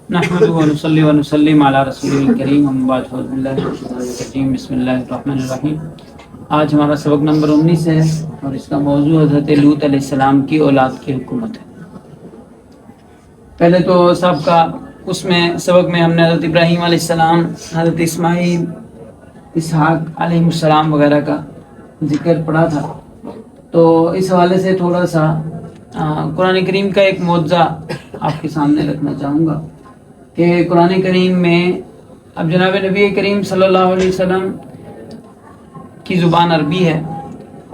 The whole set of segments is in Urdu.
نحمدہ و نصلی و نسلم علی رسول الکریم اما بعد فاعوذ باللہ من الشیطان الرجیم بسم اللہ الرحمن الرحیم۔ آج ہمارا سبق نمبر 19 ہے اور اس کا موضوع حضرت لوط علیہ السلام کی اولاد کی حکومت ہے۔ پہلے تو اس میں سبق میں ہم نے حضرت ابراہیم علیہ السلام، حضرت اسماعیل، اسحاق علیہ السلام وغیرہ کا ذکر پڑھا تھا، تو اس حوالے سے تھوڑا سا قرآن کریم کا ایک معجزہ آپ کے سامنے رکھنا چاہوں گا کہ قرآن کریم میں اب جناب نبی کریم صلی اللہ علیہ وسلم کی زبان عربی ہے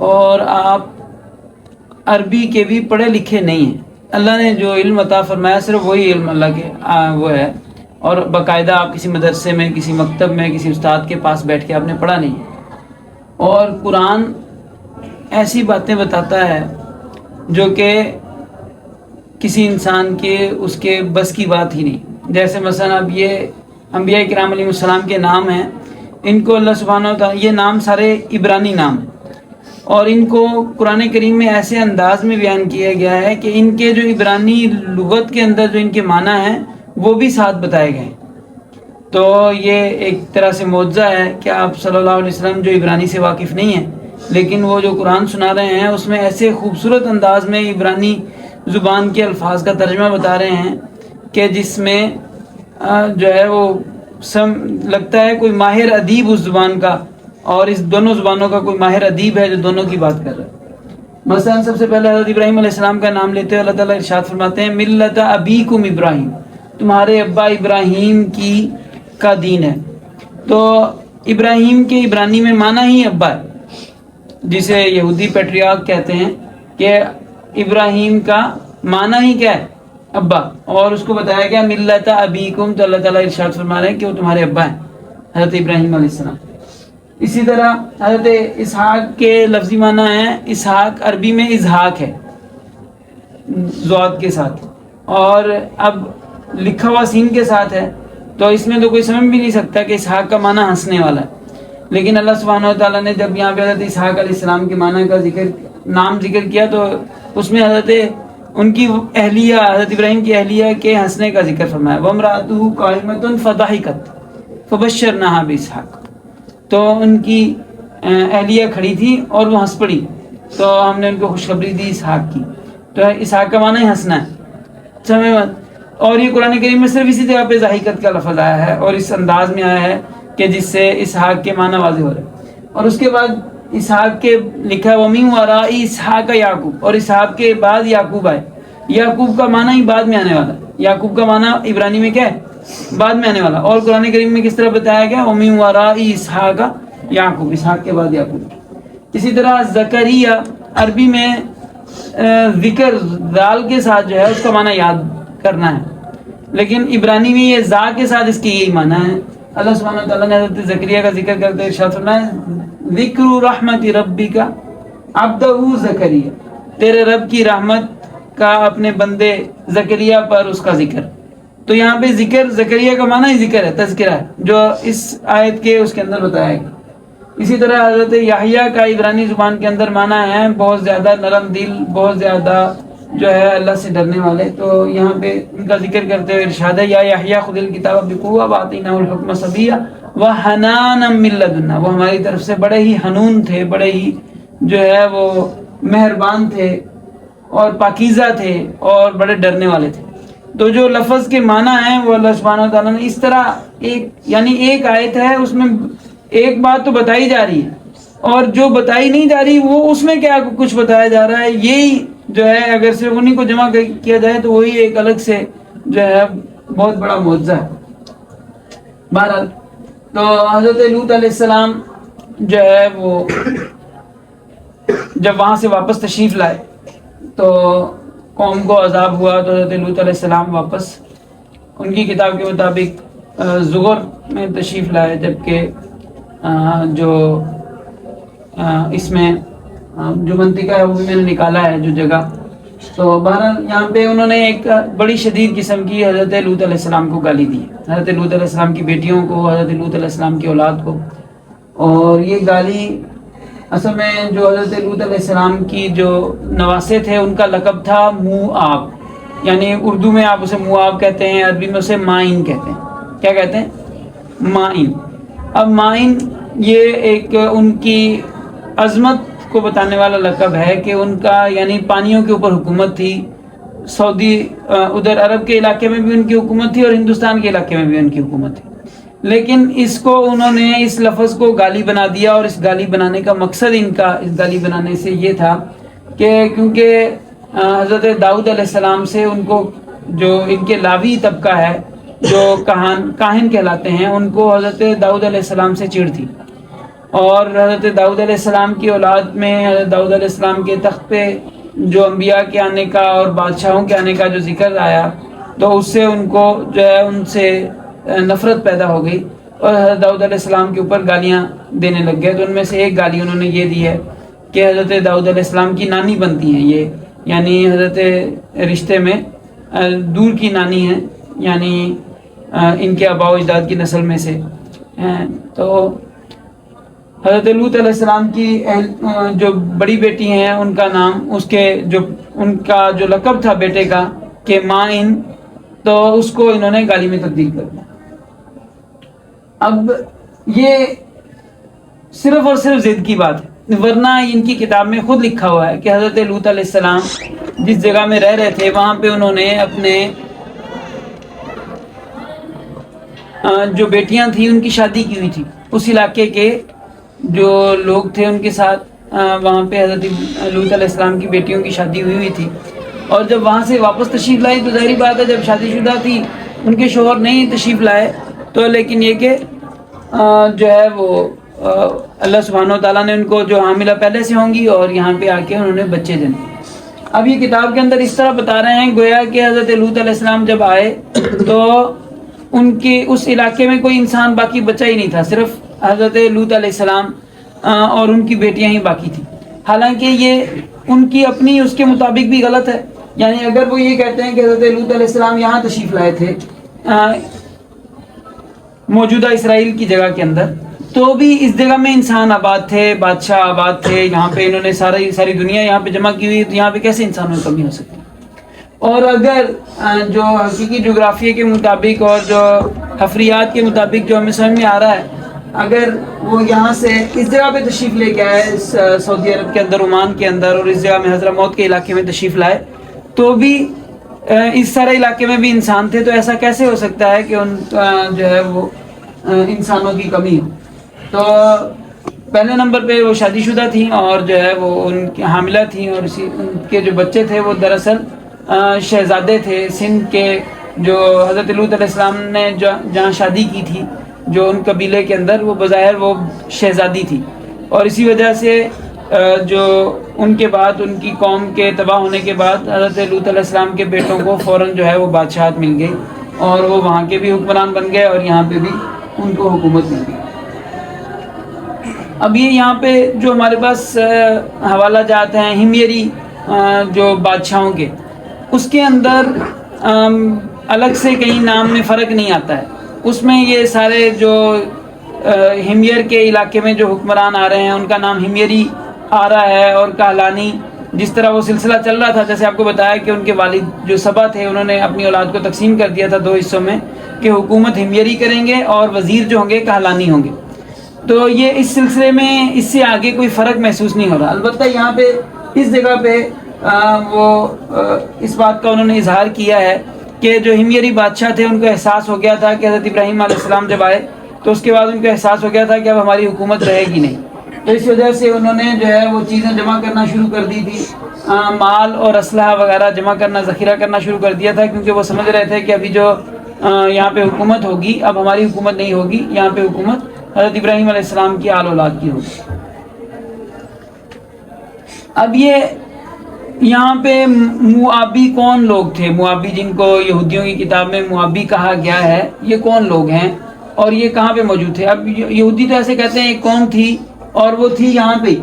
اور آپ عربی کے بھی پڑھے لکھے نہیں ہیں۔ اللہ نے جو علم عطا فرمایا صرف وہی علم اللہ کے وہ ہے، اور باقاعدہ آپ کسی مدرسے میں، کسی مکتب میں، کسی استاد کے پاس بیٹھ کے آپ نے پڑھا نہیں ہے۔ اور قرآن ایسی باتیں بتاتا ہے جو کہ کسی انسان کے اس کے بس کی بات ہی نہیں۔ جیسے مثلا اب یہ انبیاء کرام علیہ السلام کے نام ہیں، ان کو اللہ سبحانہ و تعالیٰ، یہ نام سارے عبرانی نام ہیں اور ان کو قرآن کریم میں ایسے انداز میں بیان کیا گیا ہے کہ ان کے جو عبرانی لغت کے اندر جو ان کے معنی ہیں وہ بھی ساتھ بتائے گئے ہیں۔ تو یہ ایک طرح سے معجزہ ہے کہ آپ صلی اللہ علیہ وسلم جو عبرانی سے واقف نہیں ہیں، لیکن وہ جو قرآن سنا رہے ہیں اس میں ایسے خوبصورت انداز میں عبرانی زبان کے الفاظ کا ترجمہ بتا رہے ہیں کہ جس میں جو ہے وہ لگتا ہے کوئی ماہر ادیب اس زبان کا، اور اس دونوں زبانوں کا کوئی ماہر ادیب ہے جو دونوں کی بات کر رہا ہے۔ مثلا سب سے پہلے حضرت ابراہیم علیہ السلام کا نام لیتے ہوئے اللہ تعالیٰ ارشاد فرماتے ہیں ملت ابیکم ابراہیم، تمہارے ابا ابراہیم کا دین ہے۔ تو ابراہیم کے عبرانی میں معنی ہی ابا ہے، جسے یہودی پیٹریارک کہتے ہیں کہ ابراہیم کا معنی ہی کیا ہے؟ ابا، اور اس کو بتایا گیا ملت ابیکم، تو اللہ تعالیٰ ارشاد فرما رہے ہیں کہ وہ تمہارے ابا ہیں، حضرت ابراہیم علیہ السلام۔ اسی طرح حضرت اسحاق کے لفظی معنی ہے، اسحاق عربی میں اضحاق ہے ضاد کے ساتھ، اور اب لکھا ہوا سین کے ساتھ ہے، تو اس میں تو کوئی سمجھ بھی نہیں سکتا کہ اسحاق کا معنی ہنسنے والا ہے۔ لیکن اللہ سبحانہ و تعالیٰ نے جب یہاں پہ حضرت اسحاق علیہ السلام کے معنی کا نام ذکر کیا تو اس میں حضرت ان کی اہلیہ، حضرت ابراہیم کی اہلیہ کے ہنسنے کا ذکر فرمایا، وامرأتہ قائمۃ فضحکت فبشرناہا باسحاق، تو ان کی اہلیہ کھڑی تھی اور وہ ہنس پڑی تو ہم نے ان کو خوشخبری دی اسحاق کی۔ تو اسحاق کا معنی ہی ہنسنا ہے، سمجھ مت۔ اور یہ قرآن کریم میں صرف اسی جگہ پہ ضحیکت کا لفظ آیا ہے اور اس انداز میں آیا ہے کہ جس سے اسحاق کے معنی واضح ہو رہے ہیں۔ اور اس کے بعد اسحاق کے لکھا ہے وَمِن وَرَاءِ اسحاق یعقوب، اور اسحاق کے بعد یعقوب آئے۔ یعقوب کا معنی ہی بعد میں آنے والا ہے، یعقوب کا معنی عبرانی میں کیا ہے؟ بعد میں آنے والا۔ اور قرآن کریم میں کس طرح بتایا گیا وَمِن وَرَاءِ اسحاق یعقوب، اسحاق کے بعد یعقوب۔ اسی طرح زکریا عربی میں ذکر ذال کے ساتھ جو ہے اس کا معنی یاد کرنا ہے، لیکن عبرانی میں یہ زا کے ساتھ اس کی یہی معنی ہے۔ اللہ سبحانہ وتعالیٰ نے حضرت زکریا کا ذکر کرتے ارشاد فرمایا ذکر رحمت ربک عبدہ زکریا، تیرے رب کی رحمت کا اپنے بندے زکریا پر اس کا ذکر۔ تو یہاں پہ ذکر زکریا کا معنی ہی ذکر ہے، تذکرہ ہے، جو اس آیت کے اس کے اندر بتایا گیا۔ اسی طرح حضرت یحییٰ کا عبرانی زبان کے اندر معنی ہے بہت زیادہ نرم دل، بہت زیادہ جو ہے اللہ سے ڈرنے والے۔ تو یہاں پہ ان کا ذکر کرتے ہوئے ارشاد ہے یا یحییٰ خذ الکتاب بقوۃ وآتیناہ الحکم صبیا وحنانا من لدنا، وہ ہماری طرف سے بڑے ہی حنون تھے، بڑے ہی جو ہے وہ مہربان تھے اور پاکیزہ تھے اور بڑے ڈرنے والے تھے۔ تو جو لفظ کے معنی ہیں وہ اللہ سبحانہ وتعالیٰ نے اس طرح ایک آیت ہے، اس میں ایک بات تو بتائی جا رہی ہے اور جو بتائی نہیں جا رہی وہ اس میں کیا کچھ بتایا جا رہا ہے، یہی جو ہے اگر صرف انہیں کو جمع کیا جائے تو وہی ایک الگ سے جو ہے بہت بڑا معجزہ ہے۔ بہرحال تو حضرت لوط علیہ السلام جو ہے وہ جب وہاں سے واپس تشریف لائے تو قوم کو عذاب ہوا، تو حضرت لوط علیہ السلام واپس ان کی کتاب کے مطابق زغر میں تشریف لائے، جبکہ جو اس میں جو منطقہ ہے وہ بھی میں نے نکالا ہے جو جگہ۔ تو بہرحال یہاں پہ انہوں نے ایک بڑی شدید قسم کی حضرت لوط علیہ السلام کو گالی دی، حضرت لوط علیہ السلام کی بیٹیوں کو، حضرت لوط علیہ السلام کی اولاد کو۔ اور یہ گالی اصل میں جو حضرت لوط علیہ السلام کی جو نواسے تھے ان کا لقب تھا منہ آب، یعنی اردو میں آپ اسے مواب کہتے ہیں، عربی میں اسے مائن کہتے ہیں. کیا کہتے ہیں؟ مائن. اب مائن یہ ایک ان کی عظمت کو بتانے والا لقب ہے کہ ان کا یعنی پانیوں کے اوپر حکومت تھی. سعودی ادھر عرب کے علاقے میں بھی ان کی حکومت تھی اور ہندوستان کے علاقے میں بھی ان کی حکومت تھی. لیکن اس کو انہوں نے اس لفظ کو گالی بنا دیا، اور اس گالی بنانے کا مقصد ان کا اس گالی بنانے سے یہ تھا کہ کیونکہ حضرت داؤد علیہ السلام سے ان کو جو ان کے لاوی طبقہ ہے جو کاہن کہلاتے ہیں، ان کو حضرت داؤد علیہ السلام سے چڑ تھی. اور حضرت داؤد علیہ السلام کی اولاد میں حضرت داؤد علیہ السلام کے تخت پہ جو انبیاء کے آنے کا اور بادشاہوں کے آنے کا جو ذکر آیا، تو اس سے ان کو جو ہے ان سے نفرت پیدا ہو گئی اور حضرت داؤد علیہ السلام کے اوپر گالیاں دینے لگ گئے. تو ان میں سے ایک گالی انہوں نے یہ دی ہے کہ حضرت داؤد علیہ السلام کی نانی بنتی ہیں یہ، یعنی حضرت رشتے میں دور کی نانی ہیں، یعنی ان کے آباء و اجداد کی نسل میں سے ہیں. تو حضرت لوط علیہ السلام کی جو بڑی بیٹی ہیں ان کا نام ان کا جو لقب تھا بیٹے کا کہ مائن، تو اس کو انہوں نے گالی میں تبدیل کر دیا. اب یہ صرف اور صرف ضد کی بات ہے، ورنہ ان کی کتاب میں خود لکھا ہوا ہے کہ حضرت لوط علیہ السلام جس جگہ میں رہ رہے تھے وہاں پہ انہوں نے اپنے جو بیٹیاں تھیں ان کی شادی کی ہوئی تھی. اس علاقے کے جو لوگ تھے ان کے ساتھ وہاں پہ حضرت لوط علیہ السلام کی بیٹیوں کی شادی ہوئی تھی. اور جب وہاں سے واپس تشریف لائی تو ظاہری بات ہے جب شادی شدہ تھی ان کے شوہر نہیں تشریف لائے، تو لیکن یہ کہ جو ہے وہ اللہ سبحانہ و تعالیٰ نے ان کو جو حاملہ پہلے سے ہوں گی اور یہاں پہ آ کے انہوں نے بچے جنے. اب یہ کتاب کے اندر اس طرح بتا رہے ہیں گویا کہ حضرت لوط علیہ السلام جب آئے تو ان کے اس علاقے میں کوئی انسان باقی بچا ہی نہیں تھا، صرف حضرت لوط علیہ السلام اور ان کی بیٹیاں ہی باقی تھیں. حالانکہ یہ ان کی اپنی اس کے مطابق بھی غلط ہے. یعنی اگر وہ یہ کہتے ہیں کہ حضرت لوط علیہ السلام یہاں تشریف لائے تھے موجودہ اسرائیل کی جگہ کے اندر، تو بھی اس جگہ میں انسان آباد تھے، بادشاہ آباد تھے، یہاں پہ انہوں نے ساری دنیا یہاں پہ جمع کی ہوئی، تو یہاں پہ کیسے انسانوں میں کمی ہو سکتی؟ اور اگر جو حقیقی جغرافیے کے مطابق اور جو حفریات کے مطابق جو ہمیں سمجھ میں آ رہا ہے، اگر وہ یہاں سے اس جگہ پہ تشریف لے کے آئے اس سعودی عرب کے اندر، عمان کے اندر، اور اس جگہ میں حضرموت کے علاقے میں تشریف لائے، تو بھی اس سارے علاقے میں بھی انسان تھے. تو ایسا کیسے ہو سکتا ہے کہ ان جو ہے وہ انسانوں کی کمی ہو؟ تو پہلے نمبر پہ وہ شادی شدہ تھیں اور جو ہے وہ ان کی حاملہ تھیں، اور ان کے جو بچے تھے وہ دراصل شہزادے تھے. سندھ کے جو حضرت لوط علیہ السلام نے جہاں شادی کی تھی جو ان قبیلے کے اندر، وہ بظاہر وہ شہزادی تھی. اور اسی وجہ سے جو ان کے بعد ان کی قوم کے تباہ ہونے کے بعد حضرت لوط علیہ السلام کے بیٹوں کو فوراً جو ہے وہ بادشاہت مل گئی اور وہ وہاں کے بھی حکمران بن گئے اور یہاں پہ بھی ان کو حکومت مل گئی. اب یہ یہاں پہ جو ہمارے پاس حوالہ جات ہیں ہمیری جو بادشاہوں کے، اس کے اندر الگ سے کہیں نام میں فرق نہیں آتا ہے. اس میں یہ سارے جو ہمیر کے علاقے میں جو حکمران آ رہے ہیں ان کا نام ہمیری آ رہا ہے، اور کہلانی جس طرح وہ سلسلہ چل رہا تھا، جیسے آپ کو بتایا کہ ان کے والد جو سبا تھے انہوں نے اپنی اولاد کو تقسیم کر دیا تھا 2 حصوں میں کہ حکومت ہمیری کریں گے اور وزیر جو ہوں گے کہلانی ہوں گے. تو یہ اس سلسلے میں اس سے آگے کوئی فرق محسوس نہیں ہو رہا. البتہ یہاں پہ اس جگہ پہ وہ اس بات کا انہوں نے اظہار کیا ہے کہ جو ہمیری بادشاہ تھے ان کو احساس ہو گیا تھا کہ حضرت ابراہیم علیہ السلام جب آئے تو اس کے بعد ان کو احساس ہو گیا تھا کہ اب ہماری حکومت رہے گی نہیں. تو اس وجہ سے انہوں نے جو ہے وہ چیزیں جمع کرنا شروع کر دی تھی، مال اور اسلحہ وغیرہ جمع کرنا، ذخیرہ کرنا شروع کر دیا تھا، کیونکہ وہ سمجھ رہے تھے کہ ابھی جو یہاں پہ حکومت ہوگی اب ہماری حکومت نہیں ہوگی، یہاں پہ حکومت حضرت ابراہیم علیہ السلام کی آل اولاد کی ہوگی. اب یہ یہاں پہ موابی کون لوگ تھے؟ موابی جن کو یہودیوں کی کتاب میں موابی کہا گیا ہے، یہ کون لوگ ہیں اور یہ کہاں پہ موجود تھے؟ اب یہودی تو ایسے کہتے ہیں ایک قوم تھی اور وہ تھی یہاں پہ.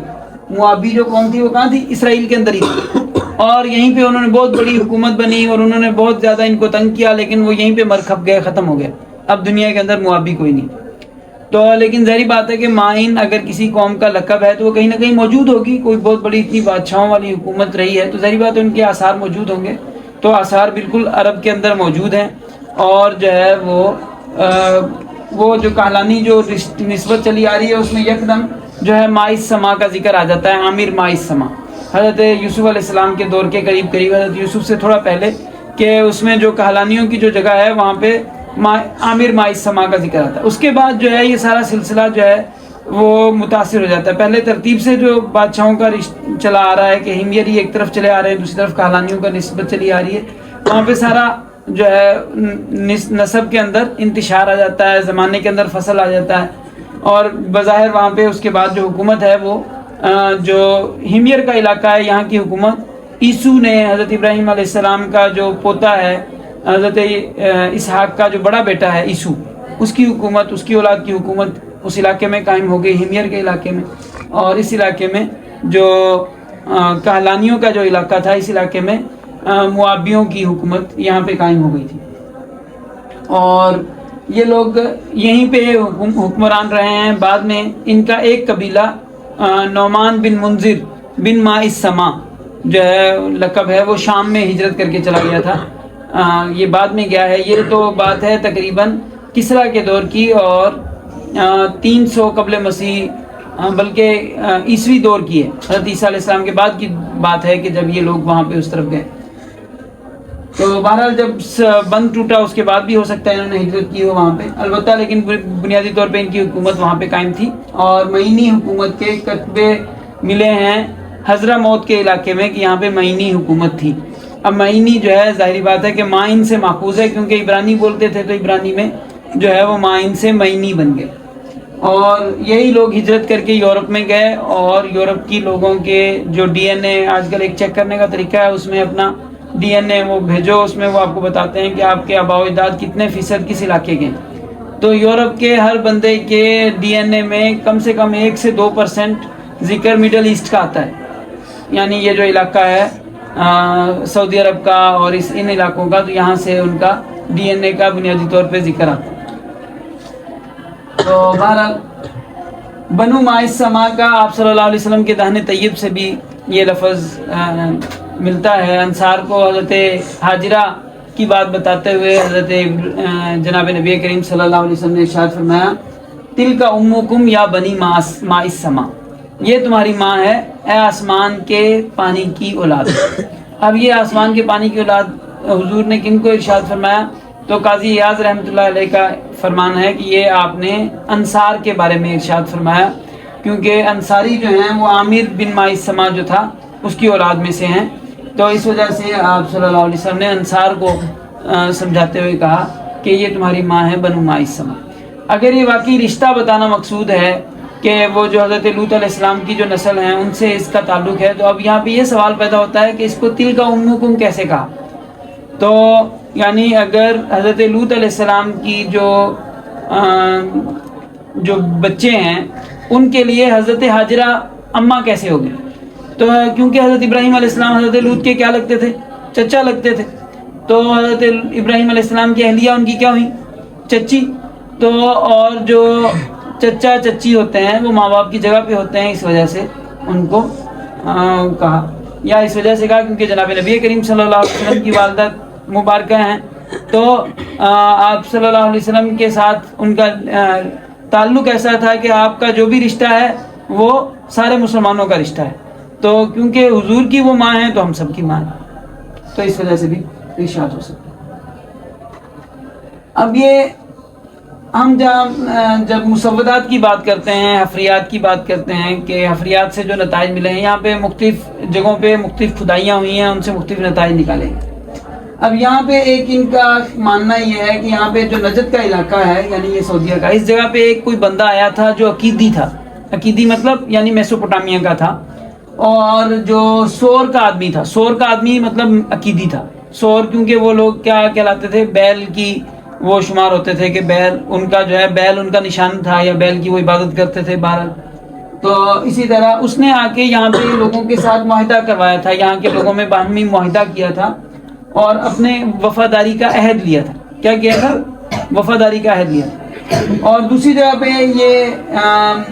موابی جو قوم تھی وہ کہاں تھی؟ اسرائیل کے اندر ہی تھی، اور یہیں پہ انہوں نے بہت بڑی حکومت بنی اور انہوں نے بہت زیادہ ان کو تنگ کیا، لیکن وہ یہیں پہ مر کھپ گئے، ختم ہو گئے. اب دنیا کے اندر موابی کوئی نہیں. تو لیکن ظاہری بات ہے کہ مائن اگر کسی قوم کا لقب ہے تو وہ کہیں نہ کہیں موجود ہوگی. کوئی بہت بڑی اتنی بادشاہوں والی حکومت رہی ہے تو ظاہری بات ہے ان کے آثار موجود ہوں گے. تو آثار بالکل عرب کے اندر موجود ہیں، اور جو ہے وہ جو کہلانی جو نسبت چلی آ رہی ہے اس میں یکدم جو ہے ماء السما کا ذکر آ جاتا ہے، عامر ماء السما، حضرت یوسف علیہ السلام کے دور کے قریب حضرت یوسف سے تھوڑا پہلے، کہ اس میں جو کہلانیوں کی جو جگہ ہے وہاں پہ عامر ماء السما کا ذکر آتا ہے۔ اس کے بعد جو ہے یہ سارا سلسلہ جو ہے وہ متاثر ہو جاتا ہے۔ پہلے ترتیب سے جو بادشاہوں کا چلا آ رہا ہے کہ ہمیری ایک طرف چلے آ رہے ہیں، دوسری طرف کہلانیوں کا نسبت چلی آ رہی ہے، وہاں پہ سارا جو ہے نسب کے اندر انتشار آ جاتا ہے، زمانے کے اندر فصل آ جاتا ہے، اور بظاہر وہاں پہ اس کے بعد جو حکومت ہے وہ جو ہمیر کا علاقہ ہے، یہاں کی حکومت عیسو نے، حضرت ابراہیم علیہ السلام کا جو پوتا ہے، حضرت اسحاق کا جو بڑا بیٹا ہے عیسو، اس کی حکومت، اس کی اولاد کی حکومت اس علاقے میں قائم ہو گئی، ہمیر کے علاقے میں۔ اور اس علاقے میں جو کہلانیوں کا جو علاقہ تھا، اس علاقے میں موابیوں کی حکومت یہاں پہ قائم ہو گئی تھی، اور یہ لوگ یہیں پہ حکمران رہے ہیں۔ بعد میں ان کا ایک قبیلہ نعمان بن منذر بن ماء السما جو ہے لقب ہے، وہ شام میں ہجرت کر کے چلا گیا تھا، یہ بعد میں گیا ہے۔ یہ تو بات ہے تقریباً کسریٰ کے دور کی، اور 300 قبل مسیح، بلکہ عیسوی دور کی ہے، حضرت عیسیٰ علیہ السلام کے بعد کی بات ہے کہ جب یہ لوگ وہاں پہ اس طرف گئے۔ تو بہرحال جب بند ٹوٹا اس کے بعد بھی ہو سکتا ہے انہوں نے ہجرت کی ہو وہاں پہ، البتہ لیکن بنیادی طور پہ ان کی حکومت وہاں پہ قائم تھی۔ اور معینی حکومت کے کتبے ملے ہیں حضرہ موت کے علاقے میں کہ یہاں پہ معینی حکومت تھی۔ اب معینی جو ہے ظاہری بات ہے کہ مائن سے ماخوذ ہے، کیونکہ عبرانی بولتے تھے تو عبرانی میں جو ہے وہ مائن سے معینی بن گئے، اور یہی لوگ ہجرت کر کے یورپ میں گئے، اور یورپ کی لوگوں کے جو ڈی این اے آج کل ایک چیک کرنے کا طریقہ ہے، اس میں اپنا ڈی این اے وہ بھیجو، اس میں وہ آپ کو بتاتے ہیں کہ آپ کے آباء و اجداد کتنے فیصد کس علاقے کے ہیں۔ تو یورپ کے ہر بندے کے ڈی این اے میں کم سے کم 1 سے 2% ذکر مڈل ایسٹ کا آتا ہے، یعنی یہ جو علاقہ ہے سعودی عرب کا اور ان علاقوں کا، تو یہاں سے ان کا ڈی این اے کا بنیادی طور پہ ذکر آتا ہے۔ تو بہرحال بنو ماء السما کا آپ صلی اللہ علیہ وسلم کے دہن طیب سے بھی یہ لفظ ملتا ہے۔ انصار کو حضرت حاجرہ کی بات بتاتے ہوئے حضرت جناب نبی کریم صلی اللہ علیہ وسلم نے ارشاد فرمایا، تلک امکم یا بنی ماء السما، یہ تمہاری ماں ہے اے آسمان کے پانی کی اولاد۔ اب یہ آسمان کے پانی کی اولاد حضور نے کن کو ارشاد فرمایا؟ تو قاضی ایاز رحمۃ اللہ علیہ کا فرمان ہے کہ یہ آپ نے انصار کے بارے میں ارشاد فرمایا، کیونکہ انصاری جو ہیں وہ عامر بن ماء السما جو تھا اس کی اولاد میں سے ہیں، تو اس وجہ سے آپ صلی اللہ علیہ وسلم نے انصار کو سمجھاتے ہوئے کہا کہ یہ تمہاری ماں ہے بنو ماء السما۔ اگر یہ واقعی رشتہ بتانا مقصود ہے کہ وہ جو حضرت لوط علیہ السلام کی جو نسل ہیں ان سے اس کا تعلق ہے، تو اب یہاں پہ یہ سوال پیدا ہوتا ہے کہ اس کو تلک امکم کیسے کہا؟ تو یعنی اگر حضرت لوط علیہ السلام کی جو بچے ہیں ان کے لیے حضرت حاجرہ اماں کیسے ہوگی؟ تو کیونکہ حضرت ابراہیم علیہ السلام حضرت لوط کے کیا لگتے تھے؟ چچا لگتے تھے، تو حضرت ابراہیم علیہ السلام کی اہلیہ ان کی کیا ہوئی؟ چچی۔ تو اور جو چچا چچی ہوتے ہیں وہ ماں باپ کی جگہ پہ ہوتے ہیں، اس وجہ سے ان کو کہا، یا اس وجہ سے کہا کیونکہ جناب نبی کریم صلی اللہ علیہ وسلم کی والدہ مبارکہ ہیں، تو آپ صلی اللہ علیہ وسلم کے ساتھ ان کا تعلق ایسا تھا کہ آپ کا جو بھی رشتہ ہے وہ سارے مسلمانوں کا رشتہ ہے، تو کیونکہ حضور کی وہ ماں ہیں تو ہم سب کی ماں ہیں، تو اس وجہ سے بھی ارشاد ہو سکتا ہے۔ اب یہ ہم جب مسودات کی بات کرتے ہیں، حفریات کی بات کرتے ہیں کہ حفریات سے جو نتائج ملے ہیں، یہاں پہ مختلف جگہوں پہ مختلف کھدائیاں ہوئی ہیں، ان سے مختلف نتائج نکالے ہیں۔ اب یہاں پہ ایک ان کا ماننا یہ ہے کہ یہاں پہ جو نجد کا علاقہ ہے، یعنی یہ سعودیہ کا، اس جگہ پہ ایک کوئی بندہ آیا تھا جو عقیدی تھا، عقیدی مطلب یعنی میسوپوٹامیہ کا تھا، اور جو سور کا آدمی تھا، سور کا آدمی مطلب عقیدی تھا۔ سور کیونکہ وہ لوگ کیا کہلاتے تھے؟ بیل کی وہ شمار ہوتے تھے کہ بیل ان کا جو ہے بیل ان کا نشان تھا، یا بیل کی وہ عبادت کرتے تھے بہرحال۔ تو اسی طرح اس نے آ کے یہاں پہ لوگوں کے ساتھ معاہدہ کروایا تھا، یہاں کے لوگوں میں باہمی معاہدہ کیا تھا اور اپنے وفاداری کا عہد لیا تھا۔ کیا کیا تھا؟ وفاداری کا عہد لیا تھا۔ اور دوسری جگہ پہ یہ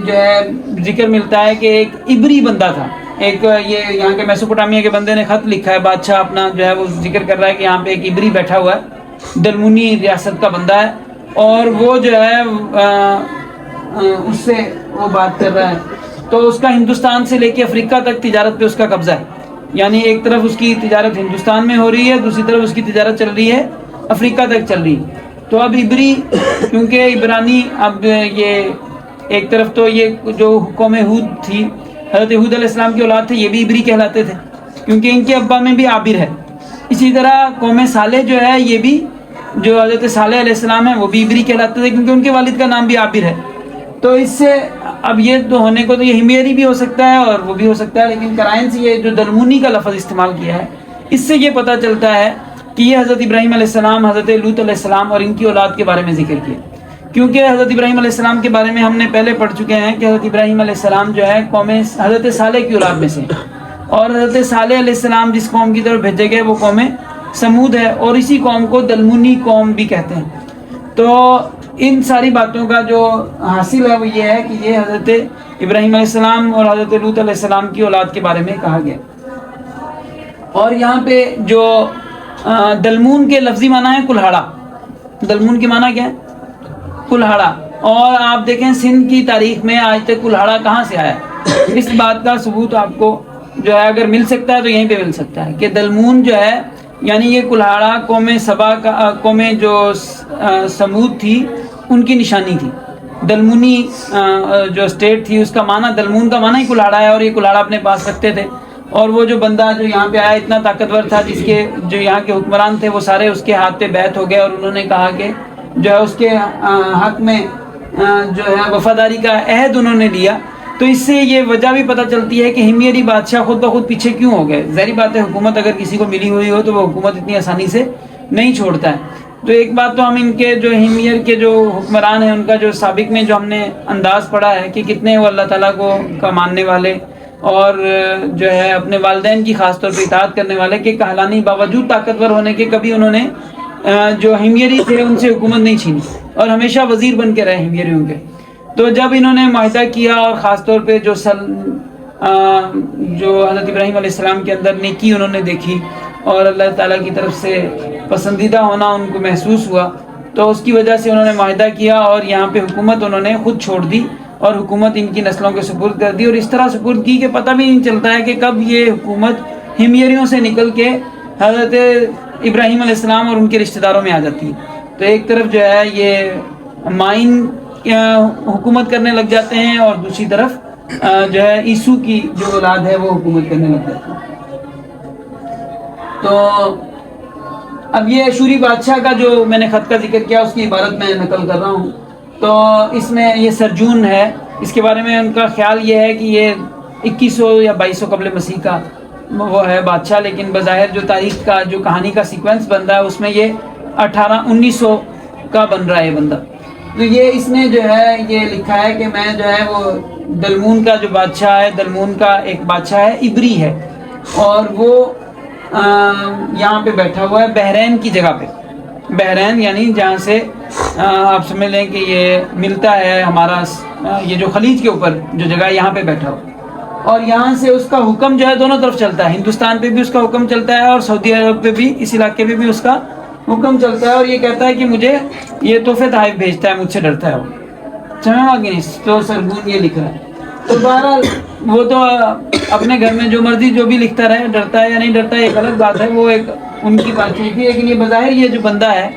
جو ہے ذکر ملتا ہے کہ ایک عبری بندہ تھا، ایک یہ یہاں کے میسوپوٹامیہ کے بندے نے خط لکھا ہے، بادشاہ اپنا جو ہے وہ ذکر کر رہا ہے کہ یہاں پہ ایک عبری بیٹھا ہوا ہے، دلمونی ریاست کا بندہ ہے، اور وہ جو ہے اس سے وہ بات کر رہا ہے، تو اس کا ہندوستان سے لے کے افریقہ تک تجارت پہ اس کا قبضہ ہے، یعنی ایک طرف اس کی تجارت ہندوستان میں ہو رہی ہے، دوسری طرف اس کی تجارت چل رہی ہے افریقہ تک چل رہی ہے۔ تو اب عبری، کیونکہ عبرانی اب یہ ایک طرف تو یہ جو قوم ہود تھی، حضرت ہود علیہ السلام کی اولاد تھے، یہ بھی عبری کہلاتے تھے کیونکہ ان کے ابا میں بھی عابر ہے۔ اسی طرح قوم صالح جو ہے، یہ بھی جو حضرت صالح علیہ السلام ہے وہ بھی عبری کہلاتے تھے کیونکہ ان کے والد کا نام بھی عابر ہے۔ تو اس سے اب یہ تو ہونے کو تو یہ ہمیری بھی ہو سکتا ہے اور وہ بھی ہو سکتا ہے، لیکن قرائن سے یہ جو دلمونی کا لفظ استعمال کیا ہے، اس سے یہ پتہ چلتا ہے کہ یہ حضرت ابراہیم علیہ السلام، حضرت لوط علیہ السلام اور ان کی اولاد کے بارے میں ذکر کیا، کیونکہ حضرت ابراہیم علیہ السلام کے بارے میں ہم نے پہلے پڑھ چکے ہیں کہ حضرت ابراہیم علیہ السلام جو ہے قوم حضرت صالح کی اولاد میں سے، اور حضرت صالح علیہ السلام جس قوم کی طرف بھیجے گئے وہ قوم سمود ہے، اور اسی قوم کو دلمونی قوم بھی کہتے ہیں۔ تو ان ساری باتوں کا جو حاصل ہے وہ یہ ہے کہ یہ حضرت ابراہیم علیہ السلام اور حضرت لوط علیہ السلام کی اولاد کے بارے میں کہا گیا۔ اور یہاں پہ جو دلمون کے لفظی معنی ہے کلہاڑا، دلمون کی معنی کیا ہے؟ کلہاڑا۔ اور آپ دیکھیں سندھ کی تاریخ میں آج تک کلہاڑا کہاں سے آیا ہے، اس بات کا ثبوت آپ کو جو ہے اگر مل سکتا ہے تو یہیں پہ مل سکتا ہے کہ دلمون جو ہے، یعنی یہ کلہاڑا قوم سبا کا، قوم جو سمود تھی ان کی نشانی تھی۔ دلمونی جو اسٹیٹ تھی اس کا معنی، دلمون کا معنی ہی کلہاڑا ہے، اور یہ کلہاڑا اپنے پاس رکھتے تھے۔ اور وہ جو بندہ جو یہاں پہ آیا اتنا طاقتور تھا، جس کے جو یہاں کے حکمران تھے وہ سارے اس کے ہاتھ پہ بیعت ہو گئے، اور انہوں نے کہا کہ جو ہے اس کے حق میں جو ہے وفاداری کا عہد انہوں نے لیا۔ تو اس سے یہ وجہ بھی پتہ چلتی ہے کہ ہمیری بادشاہ خود بخود پیچھے کیوں ہو گئے۔ ظاہری بات ہے حکومت اگر کسی کو ملی ہوئی ہو تو وہ حکومت اتنی آسانی سے نہیں چھوڑتا ہے۔ تو ایک بات تو ہم ان کے جو ہمیر کے جو حکمران ہیں ان کا جو سابق میں جو ہم نے انداز پڑھا ہے کہ کتنے وہ اللہ تعالیٰ کا ماننے والے اور جو ہے اپنے والدین کی خاص طور پہ اطاعت کرنے والے کے کہلانے باوجود طاقتور ہونے کے کبھی انہوں نے جو ہمیری تھے ان سے حکومت نہیں چھینی اور ہمیشہ وزیر بن کے رہے ہمیریوں کے۔ تو جب انہوں نے معاہدہ کیا اور خاص طور پہ جو حضرت ابراہیم علیہ السلام کے اندر نیکی انہوں نے دیکھی اور اللہ تعالیٰ کی طرف سے پسندیدہ ہونا ان کو محسوس ہوا، تو اس کی وجہ سے انہوں نے معاہدہ کیا اور یہاں پہ حکومت انہوں نے خود چھوڑ دی اور حکومت ان کی نسلوں کے سپرد کر دی، اور اس طرح سپرد کی کہ پتہ بھی نہیں چلتا ہے کہ کب یہ حکومت ہمیریوں سے نکل کے حضرت ابراہیم علیہ السلام اور ان کے رشتہ داروں میں آ جاتی ہے۔ تو ایک طرف جو ہے یہ مائن حکومت کرنے لگ جاتے ہیں اور دوسری طرف جو ہے عیسو کی جو اولاد ہے وہ حکومت کرنے لگ جاتی ہے۔ تو اب یہ اشوری بادشاہ کا جو میں نے خط کا ذکر کیا اس کی عبارت میں نقل کر رہا ہوں۔ تو اس میں یہ سرجون ہے، اس کے بارے میں ان کا خیال یہ ہے کہ یہ 2100 یا 2200 قبل مسیح کا وہ ہے بادشاہ، لیکن بظاہر جو تاریخ کا جو کہانی کا سیکوینس بن رہا ہے اس میں یہ 1900 کا بن رہا ہے یہ بندہ۔ تو یہ اس نے جو ہے یہ لکھا ہے کہ میں جو ہے وہ دلمون کا جو بادشاہ ہے، دلمون کا ایک بادشاہ ہے عبری ہے، اور وہ یہاں پہ بیٹھا ہوا ہے بحرین کی جگہ پہ۔ بحرین یعنی جہاں سے آپ سمجھ لیں کہ یہ ملتا ہے ہمارا یہ جو خلیج کے اوپر جو جگہ ہے یہاں پہ بیٹھا ہوا، اور یہاں سے اس کا حکم جو ہے دونوں طرف چلتا ہے، ہندوستان پہ بھی اس کا حکم چلتا ہے اور سعودی عرب پہ بھی، اس علاقے پہ بھی اس کا حکم چلتا ہے، اور یہ کہتا ہے کہ مجھے یہ تحفے تحائف بھیجتا ہے، مجھ سے ڈرتا ہے وہ، سمجھا کہ نہیں؟ تو سرگون یہ لکھ رہا ہے۔ تو بہرحال وہ تو اپنے گھر میں جو مرضی جو بھی لکھتا رہے، ڈرتا ہے یا نہیں ڈرتا ہے ایک الگ بات ہے، وہ ایک ان کی بات چیت تھی، لیکن یہ بظاہر یہ جو بندہ ہے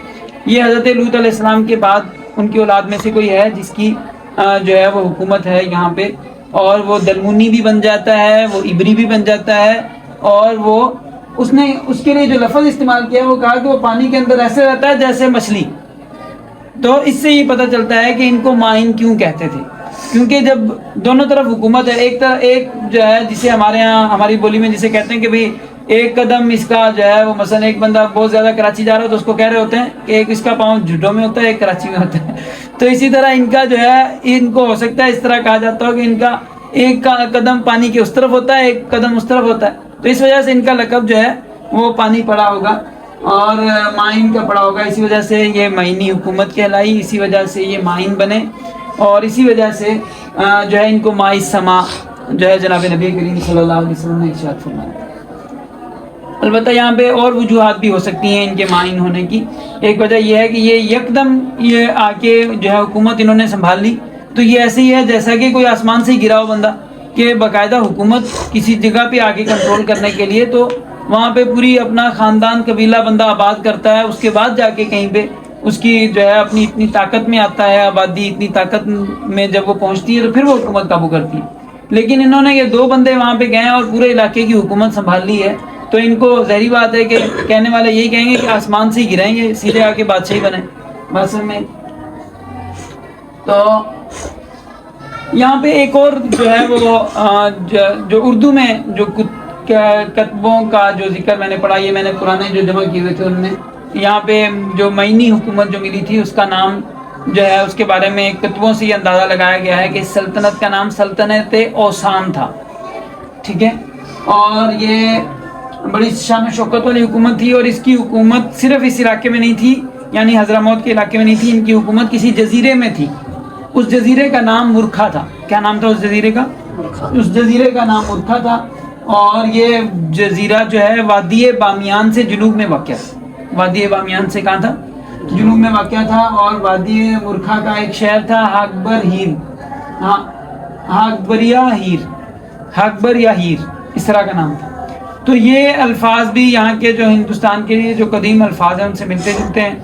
یہ حضرت لوط علیہ السلام کے بعد ان کی اولاد میں سے کوئی ہے جس کی جو ہے وہ حکومت ہے یہاں پہ، اور وہ دلمونی بھی بن جاتا ہے، وہ عبری بھی بن جاتا ہے، اور وہ اس نے اس کے لیے جو لفظ استعمال کیا وہ کہا کہ وہ پانی کے اندر ایسے رہتا ہے جیسے مچھلی۔ تو اس سے یہ پتہ چلتا ہے کہ ان کو مائن کیوں کہتے تھے، کیونکہ جب دونوں طرف حکومت ہے، ایک جو ہے جسے ہمارے ہاں ہماری بولی میں جسے کہتے ہیں کہ بھئی ایک قدم اس کا جو ہے وہ مثلا ایک بندہ بہت زیادہ کراچی جا رہا ہے تو اس کو کہہ رہے ہوتے ہیں کہ ایک اس کا پاؤں جھڈوں میں ہوتا ہے ایک کراچی میں ہوتا ہے، تو اسی طرح ان کا جو ہے ان کو ہو سکتا ہے اس طرح کہا جاتا ہو کہ ان کا ایک قدم پانی کے اس طرف ہوتا ہے ایک قدم اس طرف ہوتا ہے، تو اس وجہ سے ان کا لقب جو ہے وہ پانی پڑا ہوگا۔ اور مائن کا پڑا ہوگا، اسی وجہ سے یہ معنی حکومت کہلائی، اسی وجہ سے یہ مائن بنے، اور اسی وجہ سے جو ہے ان کو ماء السما جو ہے جناب نبی کریم صلی اللہ علیہ وسلم نے ارشاد فرمایا۔ البتہ یہاں پہ اور وجوہات بھی ہو سکتی ہیں ان کے مائن ہونے کی۔ ایک وجہ یہ ہے کہ یہ یکدم یہ آ کے جو ہے حکومت انہوں نے سنبھال لی، تو یہ ایسے ہی ہے جیسا کہ کوئی آسمان سے ہی گرا ہو بندہ، کہ باقاعدہ حکومت کسی جگہ پہ آ کے کنٹرول کرنے کے لیے تو وہاں پہ پوری اپنا خاندان قبیلہ بندہ آباد کرتا ہے، اس کے بعد جا کے کہیں پہ اس کی جو ہے اپنی اتنی طاقت میں آتا ہے، آبادی اتنی طاقت میں جب وہ پہنچتی ہے تو پھر وہ حکومت قابو کرتی ہے۔ لیکن انہوں نے یہ 2 بندے وہاں پہ گئے اور پورے علاقے کی حکومت سنبھال لی ہے، تو ان کو ظاہری بات ہے کہ کہنے والے یہی کہیں گے کہ آسمان سے ہی گرائیں گے، سیدھے آ کے بادشاہی بنے مثلا میں۔ تو یہاں پہ ایک اور جو ہے وہ جو اردو میں جو کتبوں کا جو ذکر میں نے پڑھا، یہ میں نے پرانے جو جمع کیے ہوئے تھے ان میں، یہاں پہ جو معنی حکومت جو ملی تھی اس کا نام جو ہے اس کے بارے میں کتبوں سے یہ اندازہ لگایا گیا ہے کہ اس سلطنت کا نام سلطنت اوسان تھا، ٹھیک ہے، اور یہ بڑی شان و شوکت والی حکومت تھی، اور اس کی حکومت صرف اس علاقے میں نہیں تھی، یعنی حضرموت کے علاقے میں نہیں تھی، ان کی حکومت کسی جزیرے میں تھی۔ اس جزیرے کا نام مرکھا تھا۔ کیا نام تھا اس جزیرے کا؟ اس جزیرے کا نام مرکھا تھا، اور یہ جزیرہ جو ہے وادی بامیان سے جنوب میں واقع ہے۔ وادی بامیان سے کہاں تھا؟ جنوب میں واقع تھا، اور وادی مرکھا کا ایک شہر تھا ہاکبر ہیر، ہاکبر یا ہیر، اس طرح کا نام تھا۔ تو یہ الفاظ بھی یہاں کے جو ہندوستان کے لیے جو قدیم الفاظ ہیں ان سے ملتے جلتے ہیں،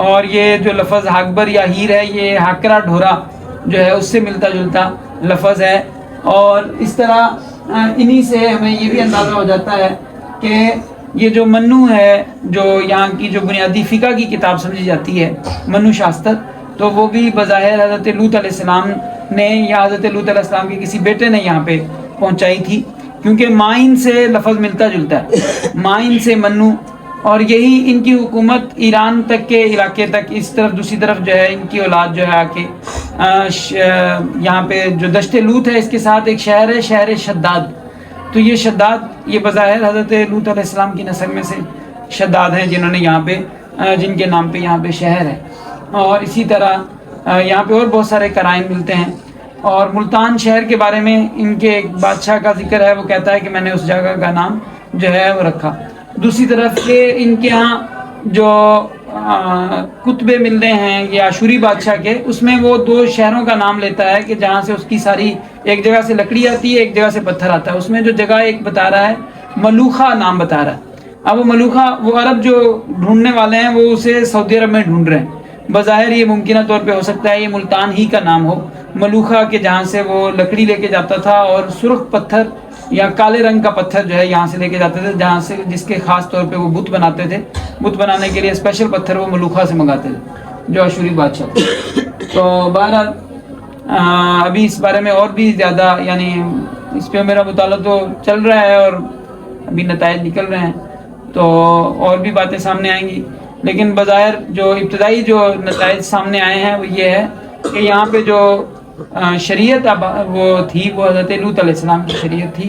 اور یہ جو لفظ ہاکبر یا ہیر ہے یہ ہاکرا ڈھورا جو ہے اس سے ملتا جلتا لفظ ہے، اور اس طرح انہی سے ہمیں یہ بھی اندازہ ہو جاتا ہے کہ یہ جو منو ہے، جو یہاں کی جو بنیادی فقہ کی کتاب سمجھی جاتی ہے منو شاستر، تو وہ بھی بظاہر حضرت لوط علیہ السلام نے یا حضرت لوط علیہ السلام کے کسی بیٹے نے یہاں پہ پہنچائی تھی، کیونکہ مائن سے لفظ ملتا جلتا ہے، مائن سے منو، اور یہی ان کی حکومت ایران تک کے علاقے تک، اس طرف دوسری طرف جو ہے ان کی اولاد جو ہے آ کے یہاں پہ جو دشت لوط ہے اس کے ساتھ ایک شہر ہے، شہر شداد، تو یہ شداد یہ بظاہر حضرت لوط علیہ السلام کی نسل میں سے شداد ہیں جنہوں نے یہاں پہ جن کے نام پہ یہاں پہ شہر ہے۔ اور اسی طرح یہاں پہ اور بہت سارے قرائن ملتے ہیں، اور ملتان شہر کے بارے میں ان کے ایک بادشاہ کا ذکر ہے، وہ کہتا ہے کہ میں نے اس جگہ کا نام جو ہے وہ رکھا۔ دوسری طرف یہ ان کے ہاں جو کتبے ملتے ہیں یہ آشوری بادشاہ کے، اس میں وہ 2 شہروں کا نام لیتا ہے کہ جہاں سے اس کی ساری ایک جگہ سے لکڑی آتی ہے، ایک جگہ سے پتھر آتا ہے۔ اس میں جو جگہ ایک بتا رہا ہے ملوخا نام بتا رہا ہے۔ اب وہ ملوخا وہ عرب جو ڈھونڈنے والے ہیں وہ اسے سعودی عرب میں ڈھونڈ رہے ہیں، بظاہر یہ ممکنہ طور پہ ہو سکتا ہے یہ ملتان ہی کا نام ہو، ملوخا کے جہاں سے وہ لکڑی لے کے جاتا تھا، اور سرخ پتھر یا کالے رنگ کا پتھر جو ہے یہاں سے لے کے جاتے تھے، جہاں سے جس کے خاص طور پہ وہ بت بناتے تھے، بت بنانے کے لیے اسپیشل پتھر وہ ملوخا سے منگاتے تھے جو آشوری بادشاہ تھے۔ تو بہرحال ابھی اس بارے میں اور بھی زیادہ یعنی اس پہ میرا مطالعہ تو چل رہا ہے اور ابھی نتائج نکل رہے ہیں، تو اور بھی باتیں سامنے آئیں گی، لیکن بظاہر جو ابتدائی جو نتائج سامنے آئے ہیں وہ یہ ہے کہ یہاں پہ جو شریعت وہ تھی وہ حضرت لوط علیہ السلام کی شریعت تھی،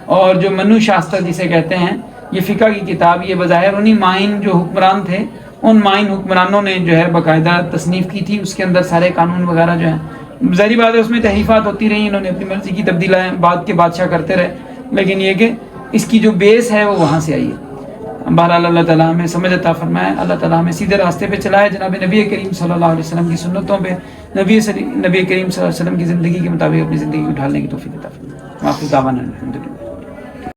اور جو منو شاستر جسے کہتے ہیں یہ فقہ کی کتاب، یہ بظاہر انہی مائن جو حکمران تھے ان مائن حکمرانوں نے جو ہے باقاعدہ تصنیف کی تھی، اس کے اندر سارے قانون وغیرہ جو ہیں، ظاہری بات ہے اس میں تحریفات ہوتی رہی، انہوں نے اپنی مرضی کی تبدیلیاں بعد کے بادشاہ کرتے رہے، لیکن یہ کہ اس کی جو بیس ہے وہ وہاں سے آئی ہے۔ بہرحال اللہ تعالیٰ ہمیں سمجھ عطا فرمائے، اللہ تعالیٰ ہمیں سیدھے راستے پہ چلائے، جناب نبی کریم صلی اللہ علیہ وسلم کی سنتوں پہ، نبی کریم صلی اللہ علیہ وسلم کی زندگی کے مطابق اپنی زندگی کو ڈھالنے کی توفیق عطا فرمائے۔ واقعی دعوانا الحمدللہ۔